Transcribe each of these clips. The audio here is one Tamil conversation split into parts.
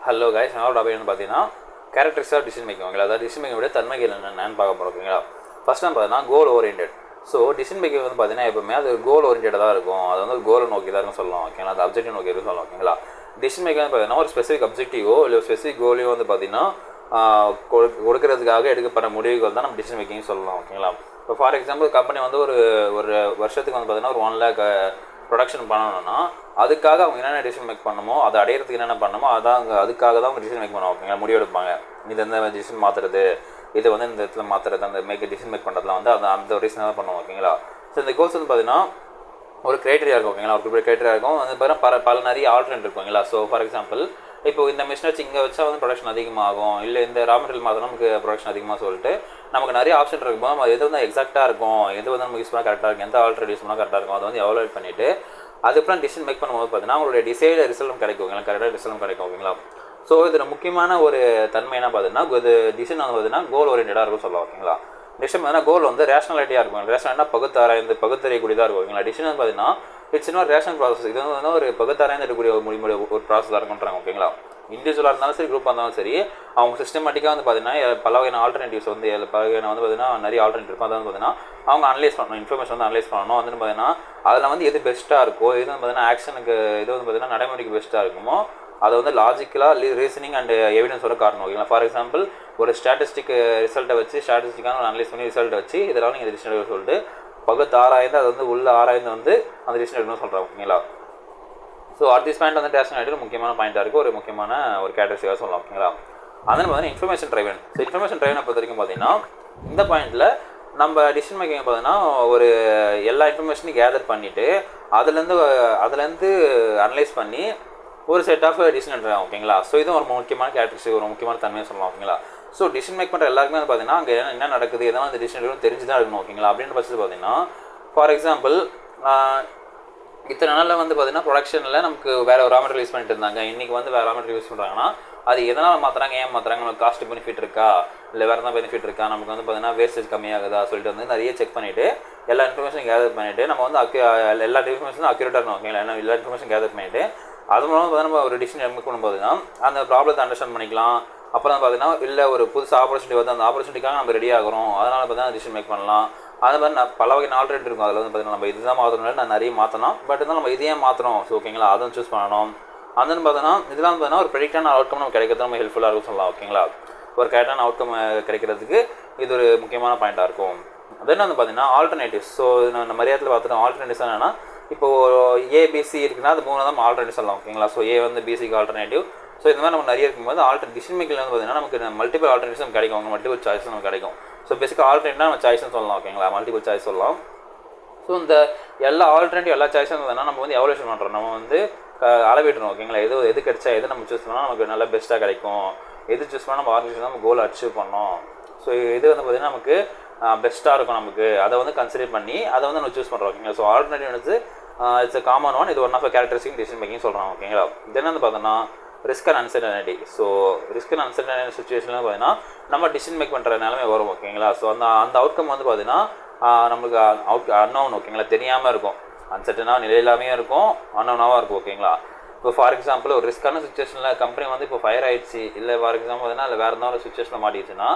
ஹலோ கைஸ், என்னோட டாபிக் பார்த்தீங்கன்னா கேரக்டரிஸ்டிக்ஸ் ஆஃப் டிசிஷன் மேக்கிங். ஓகேங்களா, அதாவது டிசிஷன் மேக்கிங்கோட தன்மைகள் என்னென்னு பார்க்க போகிறோம். ஓகேங்களா, ஃபர்ஸ்ட் டைம் பார்த்தீங்கன்னா கோல் ஓரியன்டட். ஸோ டிசிஷன் மேக்கிங் வந்து பார்த்தீங்கன்னா எப்பவுமே அது கோல் ஓரியன்டாக இருக்கும். அது வந்து கோலை நோக்கி தான் இருக்கும் சொல்லலாம். ஓகேங்களா, அது அப்ஜெக்டிவ் நோக்கி இருக்கும் சொல்லலாம். ஓகேங்களா, டிசிஷன் மேக்கிங் பார்த்தீங்கன்னா ஒரு ஸ்பெசிஃபிக் அப்ஜெக்டிவோ இல்லை ஸ்பெசிஃபிக் கோலையும் வந்து பார்த்தீங்கன்னா கொடுக்கறதுக்காக எடுக்கப்பட்ட முடிவுகள் தான் நம்ம டிசிஷன் மேக்கிங் சொல்லலாம். ஓகேங்களா, இப்போ ஃபார் எக்ஸாம்பிள் கம்பெனி வந்து ஒரு வருஷத்துக்கு வந்து பார்த்தீங்கன்னா ஒரு 1 lakh ப்ரொடக்ஷன் பண்ணணும்னா அதுக்காக அவங்க என்னென்ன டிசிஷன் மேக் பண்ணணுமோ அதை அடையிறதுக்கு என்னென்ன பண்ணணுமோ அதான் அதுக்காக தான் அவங்க டிசிஷன் மேக் பண்ணுவாங்க. ஓகேங்களா, முடிவெடுப்பாங்க. இது எந்த டிசிஷன் மாற்றுறது, இது வந்து இந்த இடத்துல மாற்றுறது, அந்த டிசிஷன் மேக் பண்ணுறதுலாம் வந்து அந்த ரீசனாக தான் பண்ணுவோம். ஓகேங்களா, ஸோ இந்த கோல்ஸ் வந்து பார்த்தீங்கன்னா ஒரு கிரைட்டீரியா இருக்கும். ஓகேங்களா, ஒரு கிரைட்டீரியா இருக்கும். வந்து பார்த்தீங்கன்னா பல நிறைய ஆல்டர்னேட் இருக்கும். ஓகேங்களா, ஸோ ஃபார் எக்ஸாம்பிள் இப்போ இந்த மிஷின் வச்சு இங்கே வச்சா வந்து ப்ரொடக்ஷன் அதிகமாகும், இல்லை இந்த ரா மெட்டீரியல் மாற்றினா நமக்கு ப்ரொடக்ஷன் அதிகமாக சொல்லிட்டு நமக்கு நிறைய ஆப்ஷன் இருக்கும்போது நம்ம எது வந்து எக்ஸாக்டாக இருக்கும், எது வந்து நம்ம யூஸ் பண்ணால் கரெக்டாக இருக்கும், எந்த ஆல்டர் யூஸ் பண்ணால் கரெக்டாக இருக்கும், அதை வந்து எவாலுவேட் பண்ணிவிட்டு அதுக்கப்புறம் டிசிஷன் மேக் பண்ணும்போது பார்த்தீங்கன்னா உங்களுடைய டிசைட் ரிசல்ட்டும் கிடைக்கும். ஓகேங்களா, கரெக்டாக ரிசல்ட்டும் கிடைக்கும். ஓகேங்களா, ஸோ இதில் முக்கியமான ஒரு தன்மை என்ன பார்த்தீங்கன்னா இது டிசிஷன் வந்து பார்த்தீங்கன்னா கோல் ஓரியன்டாக இருக்கும் சொல்லலாம். ஓகேங்களா, டிசிஷன் பார்த்தீங்கன்னா கோல் வந்து ரேஷனாலிட்டியாக இருக்கும். ரேஷனாலிட்டினா பகுத்தறியக்கூடியதாக இருக்கும். ஓகேங்களா, டிசிஷன் வந்து பார்த்தீங்கன்னா இட்ஸ் இன்னொரு ரேஷனல் ப்ராசஸ். இது வந்து ஒரு பகுத்தாராய்ந்து எடுக்கக்கூடிய ஒரு ப்ராசஸாக இருக்குன்றாங்க. ஓகேங்களா, இண்டிவிஜுவலாக இருந்தாலும் சரி, குரூப்பாக இருந்தாலும் சரி, அவங்க சிஸ்டமேட்டிக்காக வந்து பார்த்தீங்கன்னா பல வகையான ஆல்டர்னேட்டிவ்ஸ் வந்து பல வகையான வந்து பார்த்தீங்கன்னா நிறைய ஆல்டர்னேட்டிவ் இருக்கும். அதை வந்து பார்த்தீங்கன்னா அவங்க அனலைஸ் பண்ணணும், இன்ஃபர்மேஷன் வந்து அனலைஸ் பண்ணணும். வந்து பார்த்தீங்கன்னா அதில் வந்து எது பெஸ்ட்டாக இருக்கோ, எது வந்து பார்த்தீங்கன்னா ஆக்ஷனுக்கு இது வந்து பார்த்தீங்கன்னா நடைமுறைக்கு பெஸ்ட்டாக இருக்குமோ அதை வந்து லாஜிக்கலாக ரீசனிங் அண்ட் எவிடன்ஸோட காரணம். ஓகேங்களா, ஃபார் எக்ஸாம்பிள் ஒரு ஸ்டாட்டிஸ்டிக் ரிசல்ட்டை வச்சு ஸ்டாட்டிஸ்டிக்கான ஒரு அனலைஸ் பண்ணி ரிசல்ட்டை வச்சு இதெல்லாம் நீங்கள் டிசிஷன் சொல்லிட்டு பகுத்து ஆராய்ந்து அது வந்து உள்ள ஆராய்ந்து வந்து அந்த டிசிஷன் எடுக்கணும்னு சொல்கிறாங்க. ஓகேங்களா, ஸோ திஸ் பாயிண்ட் வந்து ரேஷனாலிட்டி முக்கியமான பாயிண்டாக இருக்குது, ஒரு முக்கியமான ஒரு கேட்டகரியாக சொல்லலாம். ஓகேங்களா, அதனால் பார்த்தீங்கன்னா இன்ஃபர்மேஷன் ட்ரைவன். ஸோ இன்ஃபர்மேஷன் ட்ரைவனை பொறுத்த வரைக்கும் பார்த்தீங்கன்னா இந்த பாயிண்டில் நம்ம டிசிஷன் மேக்கிங் பார்த்தீங்கன்னா ஒரு எல்லா இன்ஃபர்மேஷனையும் கேதர் பண்ணிவிட்டு அதுலேருந்து அனலைஸ் பண்ணி ஒரு செட் ஆஃப் டிசிஷன் எடுத்துறாங்க. ஓகேங்களா, ஸோ இதுவும் ஒரு முக்கியமான கேரக்டரிஸ்டிக், ஒரு முக்கியமான தன்மையாக சொல்லலாம். ஓகேங்களா, ஸோ டிசிஷன் மேக் பண்ணுற எல்லாருக்குமே வந்து பார்த்தீங்கன்னா அங்கே என்ன நடக்குது, எதனால் அந்த டிசிஷன் எடுக்கணும் தெரிஞ்சு தான் எடுக்கணும். ஓகேங்களா, அப்படின்னு பட்சத்தில் பார்த்தீங்கன்னா ஃபார் எக்ஸாம்பிள் இத்தனை நாளில் வந்து பார்த்தீங்கன்னா ப்ரொடக்ஷனில் நமக்கு வேறு ஒரு ரா மெட்டீரியல் யூஸ் பண்ணிட்டு இருந்தாங்க, இன்றைக்கி வந்து வேறு ரா மெட்டீரியல் யூஸ் பண்ணுறாங்கன்னா அது எதனால் மாற்றுறாங்க, ஏன் மாற்றுறாங்க, நமக்கு காஸ்ட் பெனிஃபிட் இருக்கா, இல்லை வேறு எதாவது பெனிஃபிட் இருக்கா, நமக்கு வந்து பார்த்தீங்கன்னா வேஸ்டேஜ் கம்மியாகுதா சொல்லிட்டு வந்து நிறைய செக் பண்ணிவிட்டு எல்லா இன்ஃபர்மேஷன் கேதர் பண்ணிவிட்டு நம்ம வந்து எல்லா இன்ஃபர்மேஷனும் அக்யூரேட்டாக இருக்கணும். ஓகேங்களா, எல்லா இன்ஃபர்மேஷன் கேதர் பண்ணிவிட்டு அது மூலமாக பார்த்தீங்கன்னா நம்ம ஒரு டிசிஷன் மேக் பண்ணும்போதுன்னா அந்த ப்ராப்ளத்தை அண்டர்ஸ்டாண்ட் பண்ணிக்கலாம். அப்புறம் பார்த்தீங்கன்னா இல்லை ஒரு புதுசு ஆப்பர்ச்சுனிட்டி வந்து அந்த ஆப்பர்ச்சுனிட்டிக்காக நம்ம ரெடி ஆகிறோம், அதனால் பார்த்தீங்கன்னா டிசிஷன் மேக் பண்ணலாம். அது மாதிரி பல வகையான ஆல்டர்னேட் இருக்கும். அதில் வந்து பார்த்தீங்கன்னா நம்ம இதுதான் மாற்றணும், நான் நிறைய மாற்றலாம், பட் இருந்தாலும் நம்ம இதையே மாற்றணும். ஸோ ஓகேங்களா, அதை சூஸ் பண்ணணும். அதுன்னு பார்த்தோன்னா இதெல்லாம் பார்த்தீங்கன்னா ஒரு ப்ரெடிக்டான அவுட்கம் நம்ம கிடைக்கிறது நம்ம ஹெல்ப்ஃபுல்லாக இருக்கும் சொல்லலாம். ஓகேங்களா, ஒரு கரெக்டான அவுட்கம் கிடைக்கிறதுக்கு இது ஒரு முக்கியமான பாயிண்ட்டாக இருக்கும். தென் வந்து பார்த்தீங்கன்னா ஆல்டர்னேட்டிவ்ஸ். ஸோ நம்ம மரியாதையில் பார்த்துட்டோம். ஆல்டர்னேட்டிவ்ஸ் என்னென்னா இப்போது ஏபிசி இருக்குன்னா அது 3 தான் ஆல்டர்னேட்டிவ் சொல்லலாம். ஓகேங்களா, ஸோ ஏ வந்து பிசிக்கு ஆல்டர்னேட்டிவ். ஸோ இந்த மாதிரி நம்ம நிறைய இருக்கும்போது டிசிஷன் மேக்கிங் வந்து பார்த்தீங்கன்னா நமக்கு மல்டிபிள் ஆல்டர்னேட்டிவ்ஸ் நமக்கு கிடைக்கும், மல்டிபிள் சாய்ஸ் நமக்கு கிடைக்கும். ஸோ பேசிக்காக ஆல்டர்னேட்னா நம்ம சாய்ஸ்னு சொல்லலாம். ஓகேங்களா, மல்டிபிள் சாய்ஸ் சொல்லலாம். ஸோ இந்த எல்லா ஆல்டர்னேட்டிவ் எல்லா சாய்ஸும் இருந்ததுன்னா நம்ம வந்து எவல்யூஷன் பண்ணுறோம், நம்ம வந்து அளவிட்டுறோம். ஓகேங்களா, எது கிடைச்சா எது நம்ம சூஸ் பண்ணால் நமக்கு நல்லா பெஸ்ட்டாக கிடைக்கும், எது சூஸ் பண்ணால் நம்ம ஆர்கனைசேஷன் நம்ம கோல் அச்சீவ் பண்ணோம், ஸோ இது வந்து பார்த்திங்கன்னா நமக்கு பெஸ்ட்டாக இருக்கும், நமக்கு அதை வந்து கன்சிடர் பண்ணி அதை வந்து நம்ம சூஸ் பண்ணுறோம். ஓகேங்களா, ஸோ ஆல்டர்னேட்டிவ் வந்து இட்ஸ் அ காமன் ஒன், இது one of characteristic decision making சொல்கிறாங்க. ஓகேங்களா, தென் வந்து பார்த்தோன்னா risk and uncertainty. So risk and uncertainty சுச்சுவேஷனில் பார்த்தீங்கன்னா நம்ம டிசிஷன் மேக் பண்ணுற நிலைமை வரும். ஓகேங்களா, ஸோ அந்த அவுட்கம் வந்து பார்த்தீங்கன்னா நம்மளுக்கு அன்னோன். ஓகேங்களா, தெரியாமல் இருக்கும், அன்சர்டனாக நிலை இல்லாமையும் இருக்கும், அன்னோனாகவும் இருக்கும். ஓகேங்களா, இப்போ ஃபார் எக்ஸாம்பிள் ஒரு ரிஸ்க்கான சுச்சுவேஷனில் கம்பெனி வந்து இப்போ ஃபயர் ஆகிடுச்சு, இல்லை ஃபார் எக்ஸாம்பிள் பார்த்தீங்கன்னா இல்லை வேறு எதாவது ஒரு சுச்சுவேஷனில் மாட்டிடுச்சுன்னா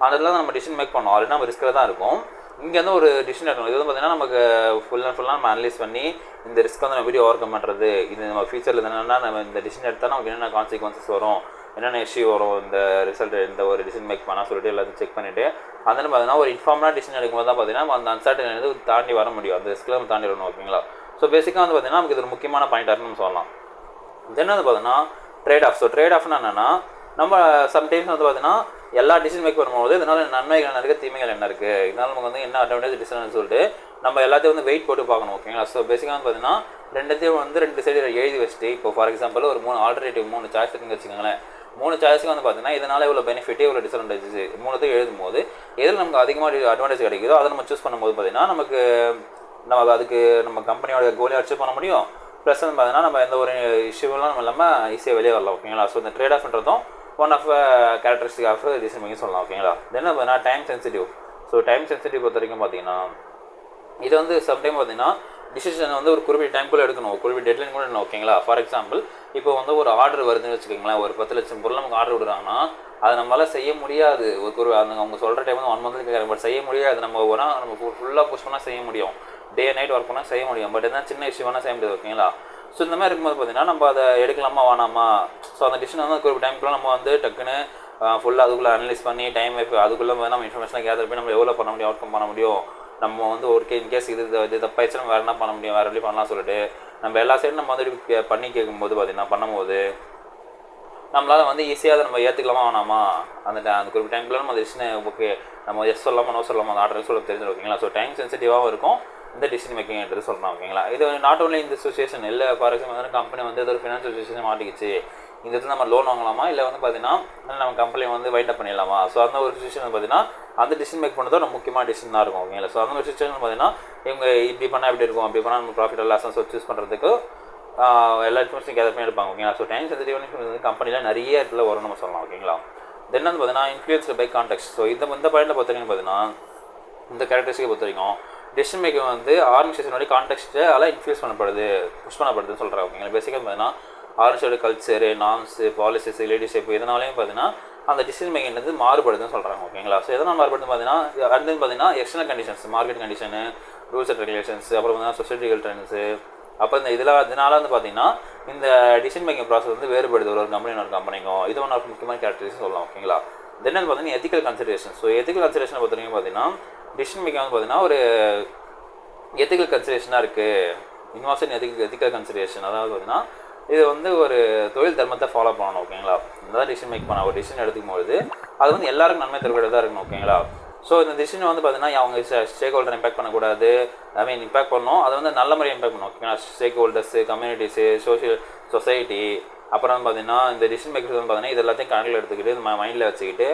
அதெல்லாம் நம்ம டிசிஷன் மேக் பண்ணோம். ஆல்ரெடி நம்ம ரிஸ்க்கில் தான் இருக்கும். இங்கே வந்து ஒரு டிசிஷன் எடுக்கணும். இது வந்து பார்த்தீங்கன்னா நமக்கு ஃபுல்லாக நம்ம அனலைஸ் பண்ணி இந்த ரிஸ்க் வந்து நம்ம வீடியோ ஓவர் கம் பண்ணுறது, இது நம்ம ஃபியூச்சரில் என்னென்னா நம்ம இந்த டிசிஷன் எடுத்தால் நமக்கு என்னென்ன கான்சிக்வன்சஸ் வரும், என்னென்ன இஷ்யூ வரும், இந்த ரிசல்ட் இந்த ஒரு டிசிஷன் மேக் பண்ணால் சொல்லிட்டு எல்லாத்தையும் செக் பண்ணிவிட்டு அதன்னு பார்த்தீங்கன்னா ஒரு இன்ஃபார்ம்டாக டிசிஷன் எடுக்கும்போது தான் பார்த்தீங்கன்னா நம்ம அந்த அன்சர்டன் வந்து தாண்டி வர முடியும், அந்த ரிஸ்க்கில் நம்ம தாண்டி வரணும். ஓகேங்களா, ஸோ பேசிக்காக வந்து பார்த்தீங்கன்னா நமக்கு இது ஒரு முக்கியமான பாயிண்ட்டாக நம்ம சொல்லலாம். தென் வந்து பார்த்தீங்கன்னா ட்ரேட் ஆஃப். ஸோ ட்ரேட் ஆஃப்னா என்னென்னா நம்ம சம்டைம்ஸ் வந்து பார்த்தீங்கன்னா எல்லா டிசிஷன் மேக் பண்ணும்போது இதனால் நன்மைகள் என்ன இருக்குது, தீமைகள் என்ன இருக்குது, இதனால் நமக்கு வந்து என்ன அட்வான்டேஜ் டிசிஷன் சொல்லிட்டு நம்ம எல்லாத்தையும் வந்து வெயிட் போட்டு பார்க்கணும். ஓகேங்களா, ஸோ பேசிக்காக வந்து பார்த்தீங்கன்னா ரெண்டுத்தையும் வந்து 2 சைடு எழுதி வச்சுட்டு இப்போ ஃபார் எக்ஸாம்பிள் ஒரு 3 ஆல்டர்னேட்டிவ் 3 சாய்ஸ் இருக்குன்னு வச்சுக்கோங்களேன். 3 சாய்ஸுக்கு வந்து பார்த்தீங்கன்னா இதனால் இவ்வளோ பெனிஃபிட் இவ்வளோ டிஸ்அட்வான்டேஜஸ் 3த்தையும் எழுதும் போது எதில் நமக்கு அதிகமாக அட்வான்டேஜ் கிடைக்குதோ அதை நம்ம சூஸ் பண்ணும்போது பார்த்தீங்கன்னா நம்ம அதுக்கு நம்ம கம்பெனியோட கோலை அச்சீவ் பண்ண முடியும். ப்ளஸ் வந்து பார்த்தீங்கன்னா நம்ம எந்த ஒரு இஷ்யூவெல்லாம் நம்ம இல்லாமல் ஈஸியாக வெளியே வரலாம். ஓகேங்களா, ஸோ இந்த ட்ரேட் ஆஃப்ன்றதும் one of characteristic of decision making சொல்லலாம். ஓகேங்களா, தென் பார்த்தீங்கன்னா time sensitive. So time sensitive பொறுத்த வரைக்கும் பார்த்தீங்கன்னா இது வந்து சம்டைம் பார்த்தீங்கன்னா டிசிஷன் வந்து ஒரு குறிப்பிட்ட டைம்குள்ளே எடுக்கணும், ஒரு குறிப்பிட்ட டெட்லைன் கூட எடுக்கணும். ஓகேங்களா? ஃபார் எக்ஸாம்பிள் இப்போ வந்து ஒரு ஆர்டர் வருதுன்னு வச்சுக்கோங்களேன், ஒரு 10 லட்சம் பொருள் நமக்கு ஆர்டர் விடுறாங்கன்னா அதை நம்மளால் செய்ய முடியாது. ஒரு அந்த அவங்க சொல்கிற டைம் வந்து 1 மந்த்ல கேட்குறாங்க, பட் செய்ய முடியாது. நம்ம ஃபுல்லாக புஷ் பண்ணால் செய்ய முடியும், டே நைட் ஒர்க் பண்ணால் செய்ய முடியும், பட் என்ன சின்ன இஷ்யூ வேணால் செய்ய முடியாது. ஓகேங்களா? ஸோ இந்த மாதிரி இருக்கும்போது பார்த்தீங்கன்னா நம்ம அதை எடுக்கலாமா வேணாமா, ஸோ அந்த டிசிஷன் வந்து ஒரு டைம்க்குள்ளே நம்ம வந்து டக்குன்னு ஃபுல்லாக அதுக்குள்ளே அனலைஸ் பண்ணி டைம் அதுக்குள்ளே வந்து நம்ம இன்ஃபர்மேஷன் கேதர் பண்ணி நம்ம எவ்வளோ பண்ண முடியும், அவுட்கம் பண்ண முடியும், நம்ம வந்து ஒரு இன்கேஸ் இது தப்பாயிடுச்சு நம்ம வேறு என்ன பண்ண முடியும், வேறு எப்படி பண்ணலாம் சொல்லிட்டு நம்ம எல்லா சைடும் நம்ம வந்து பண்ணி கேட்கும்போது பார்த்தீங்கன்னா பண்ணும்போது நம்மளால் வந்து ஈஸியாக அதை நம்ம ஏற்றுக்கலாமா வேணாமா, அந்த குறிப்பிட்ட டைம்க்குள்ள நம்ம டிசிஷனை ஓகே நம்ம எஸ் சொல்லாமல் நோ சொல்லாமல் அந்த ஆர்டர் சொல்ல தெரிஞ்சு. ஓகேங்களா? ஸோ டைம் சென்சிட்டிவாகவும் இருக்கும் இந்த டிசிஷன் மேக்கிங்கிறது சொல்கிறோம். ஓகேங்களா? இது நாட் ஓன்லி இந்த சுச்சுவேஷன் இல்லை, ஃபார் எக்ஸாம்பிள் வந்து கம்பெனி வந்து ஏதோ ஒரு ஃபினான்ஷியல் சுச்சுவேஷன் மாட்டிக்கிச்சு, இந்த இடத்துல நம்ம லோன் வாங்கலாமா இல்லை வந்து பார்த்தீங்கன்னா நம்ம கம்பெனி வந்து வைண்ட் அப் பண்ணிடலாமா, ஸோ அந்த ஒரு சுச்சுவேஷன் பார்த்தீங்கன்னா அந்த டிசிஷன் மேக் பண்ணுறதோ நம்ம முக்கியமான டிசிஷன் தான் இருக்கும். ஓகேங்களா? ஸோ அந்த ஒரு சுச்சுவேஷன் பார்த்தீங்கன்னா இவங்க இப்படி பண்ணால் எப்படி இருக்கும், அப்படி பண்ணால் நம்ம ப்ராஃபிட் எல்லாம் சூஸ் பண்ணுறதுக்கு எல்லா இன்ஃபர்மேஷன் கேதர் பண்ணி எடுப்பாங்க. ஓகேங்களா? ஸோ டைம் சென்சிட்டிவ் இன்ஃபர்மேஷன் வந்து கம்பெனியில் நிறைய இடத்துல வரும் நம்ம சொல்லலாம். ஓகேங்களா? தென் வந்து பார்த்தீங்கன்னா இன்ஃப்ளூயன்ஸ்டு பை கான்டெக்ட். ஸோ இந்த பாயிண்டில் பார்த்தீங்கன்னா பார்த்தீங்கன்னா இந்த கேரக்டரிஸ்டிக்கை பொறுத்த வரைக்கும் டிசிஷன் மேக்கிங் வந்து ஆர்கனைசேஷனோட கான்டெக்ஸ்ட்டால் இன்ஃப்ளூயன்ஸ் பண்ணப்படுது, புஷ் பண்ணப்படுதுன்னு சொல்கிறாங்க. ஓகேங்களா? பேசிக்காக பார்த்தீங்கன்னா ஆர்கனைசேஷனோட கல்ச்சரு, நார்ம்ஸு, பாலிசிஸ், லீடர்ஷிப் இதனாலையும் பார்த்தீங்கன்னா அந்த டிசிஷன் மேக்கிங் வந்து மாறுபடுதுன்னு சொல்கிறாங்க. ஓகேங்களா? ஸோ எதனால் மாறுபடுதுன்னு பார்த்தீங்கன்னா அடுத்து பார்த்தீங்கன்னா external conditions, market condition, rules and regulations, அப்புறம் பார்த்தீங்கன்னா சொசைட்டிக்கல் ட்ரெண்ட்ஸு, அப்போ இந்த இதனால வந்து பார்த்தீங்கன்னா இந்த டிசிஷன் மேக்கிங் ப்ராசஸ் வந்து வேறுபடுது ஒரு கம்பெனிக்கும். இது ஒன்று முக்கியமான கேரக்டரிஸ்டிக்ஸ் சொல்லலாம். ஓகேங்களா? தென் வந்து பார்த்தீங்கன்னா எத்திக்கல் கன்சிடரேஷன். ஸோ எத்திக்கல் கன்சிடரேஷனை பொறுத்த வரைக்கும் பார்த்தீங்கன்னா டிசிஷன் மேக்கிங் வந்து பார்த்தீங்கன்னா ஒரு எத்திக்கல் கன்சிடரேஷனாக இருக்குது, இன்வால்வ்ஸ் இன் எத்திக்கல் கன்சிடரேஷன். அதாவது பார்த்தீங்கன்னா இது வந்து ஒரு தொழில் தர்மத்தை ஃபாலோ பண்ணணும். ஓகேங்களா? இந்த டிசிஷன் மேக் பண்ண ஒரு டிசிஷன் எடுக்கும்போது அது வந்து எல்லாருக்கும் நன்மை தரக்கூடியதாக இருக்கணும். ஓகேங்களா? ஸோ இந்த டிசிஷன் வந்து பார்த்தீங்கன்னா அவங்க ஸ்டேக் ஹோல்டர் இம்பாக்ட் பண்ணக்கூடாது, இம்பாக்ட் பண்ணணும், அது வந்து நல்ல முறையாக இம்பாக்ட் பண்ணணும். ஓகேங்களா? ஸ்டேக் ஹோல்டர்ஸு, கம்யூனிட்டிஸு, சொசைட்டி, அப்புறம் வந்து பார்த்தீங்கன்னா இந்த டிசிஷன் மேக்கர்ஸ் வந்து பார்த்தீங்கன்னா இது எல்லாத்தையும் கணக்கில் எடுத்துக்கிட்டு மைண்டில் வச்சுக்கிட்டு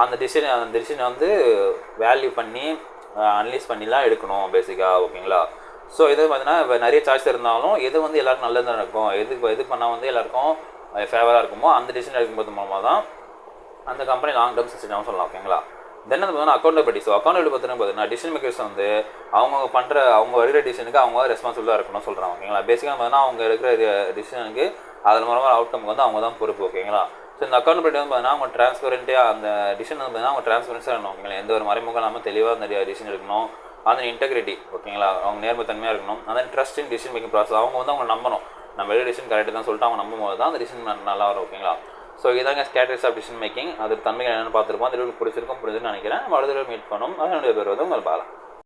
அந்த டிசிஷனை வந்து வேல்யூ பண்ணி அனலைஸ் பண்ணிலாம் எடுக்கணும் பேசிக்காக. ஓகேங்களா? ஸோ இது பார்த்தீங்கன்னா இப்போ நிறைய சாய்ஸ் இருந்தாலும் எது வந்து எல்லாருக்கும் நல்லதாக இருக்கும், எது பண்ணால் வந்து எல்லாருக்கும் ஃபேவராக இருக்குமோ அந்த டிசிஷன் எடுக்கும்போது மூலமாக தான் அந்த கம்பெனி லாங் டேர்ம் சக்ஸஸ்ஃபுல்லாக சொல்லலாம். ஓகேங்களா? தென் வந்து பார்த்தீங்கன்னா அக்கௌண்டபிலிட்டி. ஸோ அக்கௌண்டபிலிட்டி பார்த்தீங்கன்னா டிசிஷன் மேக்கர்ஸ் வந்து அவங்க எடுக்கிற டிசிஷனுக்கு அவங்க ரெஸ்பான்சிபிளாக இருக்கணும்னு சொல்கிறாங்க. ஓகேங்களா? பேசிக்காக பார்த்தீங்கன்னா அவங்க எடுக்கிற டிசிஷனுக்கு அதன் மூலமாக அவுட்கம் வந்து அவங்க தான் பொறுப்பு. ஓகேங்களா? ஸோ இந்த அக்கௌண்டபிலிட்டி வந்து பார்த்தீங்கன்னா அவங்க டிரான்ஸ்பரண்ட்டாக அந்த டிசிஷன் வந்து பார்த்தீங்கன்னா அவங்க டிரான்ஸ்பரன்ஸாக இருக்கணும். ஓகேங்களா? எந்த ஒரு மறைமுகம் இல்லாமல் தெளிவாக அந்த டிசிஷன் எடுக்கணும். அந்த இன்டெகிரிட்டி. ஓகேங்களா? அவங்க நேர்மைத்தன்மையாக இருக்கணும். அந்த trust in decision making process அவங்க நம்பணும், நம்ம வெளியே டிசிஷன் கரெக்டாக தான் சொல்லிட்டு அவங்க நம்பும்போது தான் அந்த டிசிஷன் நல்லா வரும். ஓகேங்களா? ஸோ இதாங்க கேரக்டரிஸ்டிக்ஸ் ஆஃப் டிசிஷன் மேக்கிங். அது தன்மைகள் என்னென்னு பார்த்துருப்போம். அது பிடிச்சிருக்கும் புரிஞ்சுன்னு நினைக்கிறேன். நம்ம அடுத்த மீட் பண்ணோம். அதனுடைய பேர் வந்து உங்கள் பாலா.